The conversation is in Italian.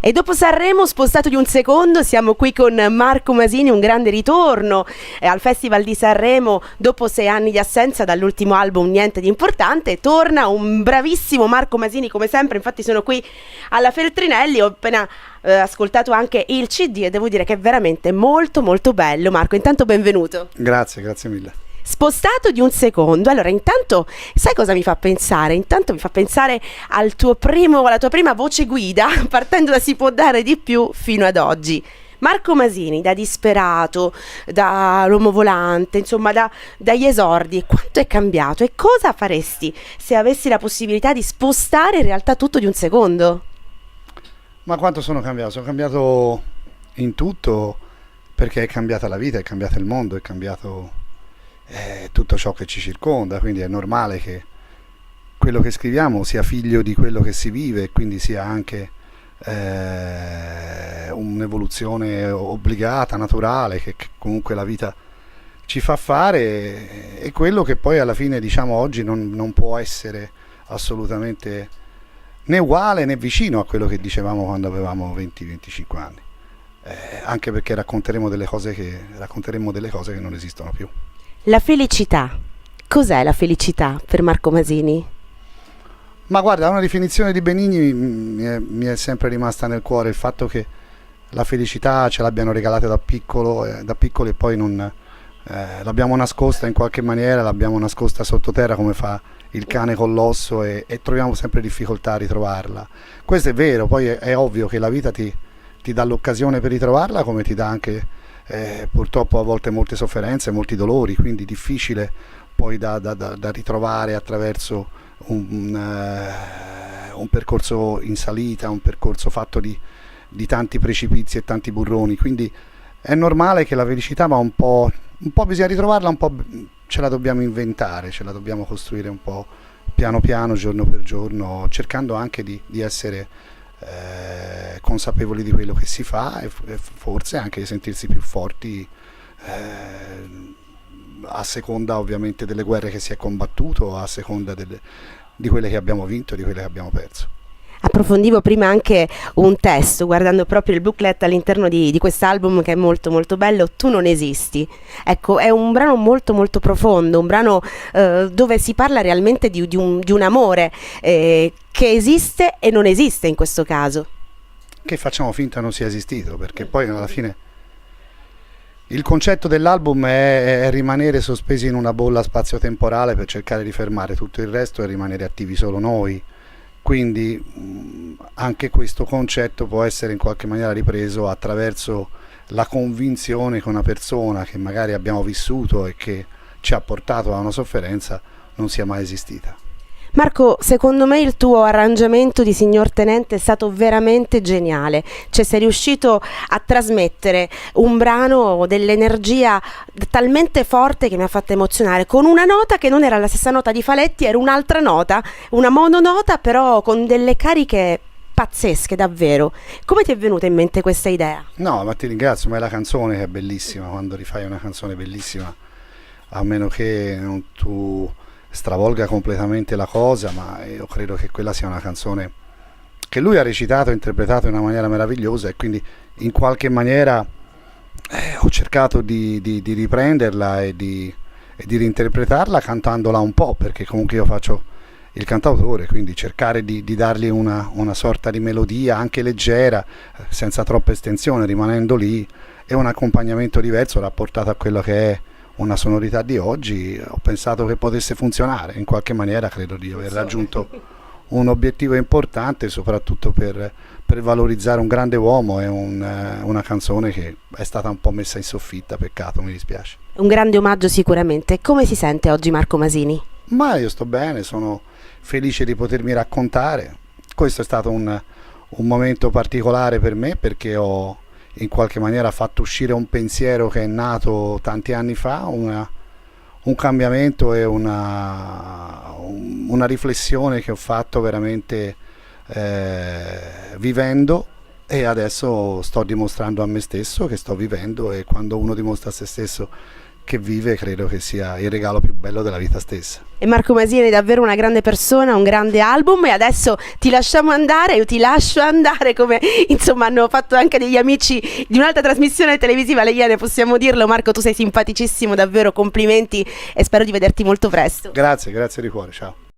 E dopo Sanremo, spostato di un secondo, siamo qui con Marco Masini, un grande ritorno al Festival di Sanremo. Dopo 6 anni di assenza dall'ultimo album Niente di importante, torna un bravissimo Marco Masini come sempre. Infatti sono qui alla Feltrinelli, ho appena ascoltato anche il CD e devo dire che è veramente molto molto bello. Marco, intanto benvenuto. Grazie mille. Spostato di un secondo, allora intanto sai cosa mi fa pensare? Intanto mi fa pensare alla tua prima voce guida, partendo da Si può dare di più fino ad oggi. Marco Masini, da disperato, da l'uomo volante, insomma dagli esordi, quanto è cambiato e cosa faresti se avessi la possibilità di spostare in realtà tutto di un secondo? Ma quanto sono cambiato? Sono cambiato in tutto, perché è cambiata la vita, è cambiato il mondo, è cambiato tutto ciò che ci circonda, quindi è normale che quello che scriviamo sia figlio di quello che si vive e quindi sia anche un'evoluzione obbligata, naturale, che comunque la vita ci fa fare, e quello che poi alla fine, diciamo, oggi non può essere assolutamente né uguale né vicino a quello che dicevamo quando avevamo 20-25 anni, anche perché racconteremo delle cose che non esistono più. La felicità. Cos'è la felicità per Marco Masini? Ma guarda, una definizione di Benigni mi è sempre rimasta nel cuore, il fatto che la felicità ce l'abbiano regalata da piccoli e poi non l'abbiamo nascosta in qualche maniera, l'abbiamo nascosta sottoterra come fa il cane con l'osso e troviamo sempre difficoltà a ritrovarla. Questo è vero, poi è ovvio che la vita ti dà l'occasione per ritrovarla, come ti dà anche purtroppo a volte molte sofferenze, molti dolori, quindi difficile poi da ritrovare attraverso un percorso in salita, un percorso fatto di tanti precipizi e tanti burroni, quindi è normale che la felicità, ma un po' bisogna ritrovarla, un po' ce la dobbiamo inventare, ce la dobbiamo costruire un po' piano piano, giorno per giorno, cercando anche di essere consapevoli di quello che si fa e forse anche di sentirsi più forti a seconda ovviamente delle guerre che si è combattuto, a seconda di quelle che abbiamo vinto e di quelle che abbiamo perso. Approfondivo prima anche un testo, guardando proprio il booklet all'interno di quest'album, che è molto molto bello, Tu non esisti. Ecco, è un brano molto molto profondo, un brano dove si parla realmente di un amore che esiste e non esiste in questo caso. Che facciamo finta non sia esistito, perché poi alla fine il concetto dell'album è rimanere sospesi in una bolla spazio-temporale per cercare di fermare tutto il resto e rimanere attivi solo noi. Quindi anche questo concetto può essere in qualche maniera ripreso attraverso la convinzione che una persona che magari abbiamo vissuto e che ci ha portato a una sofferenza non sia mai esistita. Marco, secondo me il tuo arrangiamento di Signor Tenente è stato veramente geniale, cioè sei riuscito a trasmettere un brano dell'energia talmente forte che mi ha fatto emozionare, con una nota che non era la stessa nota di Faletti, era un'altra nota, una mononota, però con delle cariche pazzesche davvero. Come ti è venuta in mente questa idea? No, ma ti ringrazio, ma è la canzone che è bellissima, quando rifai una canzone bellissima, a meno che non tu stravolga completamente la cosa, ma io credo che quella sia una canzone che lui ha recitato e interpretato in una maniera meravigliosa, e quindi in qualche maniera ho cercato di riprenderla e di reinterpretarla cantandola un po', perché comunque io faccio il cantautore, quindi cercare di dargli una sorta di melodia anche leggera, senza troppa estensione, rimanendo lì, e un accompagnamento diverso rapportato a quello che è una sonorità di oggi. Ho pensato che potesse funzionare, in qualche maniera credo di aver raggiunto un obiettivo importante, soprattutto per valorizzare un grande uomo e una canzone che è stata un po' messa in soffitta, peccato, mi dispiace. Un grande omaggio sicuramente. Come si sente oggi Marco Masini? Ma io sto bene, sono felice di potermi raccontare. Questo è stato un momento particolare per me, perché ho in qualche maniera fatto uscire un pensiero che è nato tanti anni fa, un cambiamento e una riflessione che ho fatto veramente vivendo, e adesso sto dimostrando a me stesso che sto vivendo, e quando uno dimostra a se stesso che vive, credo che sia il regalo più bello della vita stessa. E Marco Masini è davvero una grande persona, un grande album, e adesso ti lasciamo andare, io ti lascio andare, come insomma hanno fatto anche degli amici di un'altra trasmissione televisiva, le Iene, possiamo dirlo. Marco, tu sei simpaticissimo, davvero complimenti, e spero di vederti molto presto. Grazie di cuore, ciao.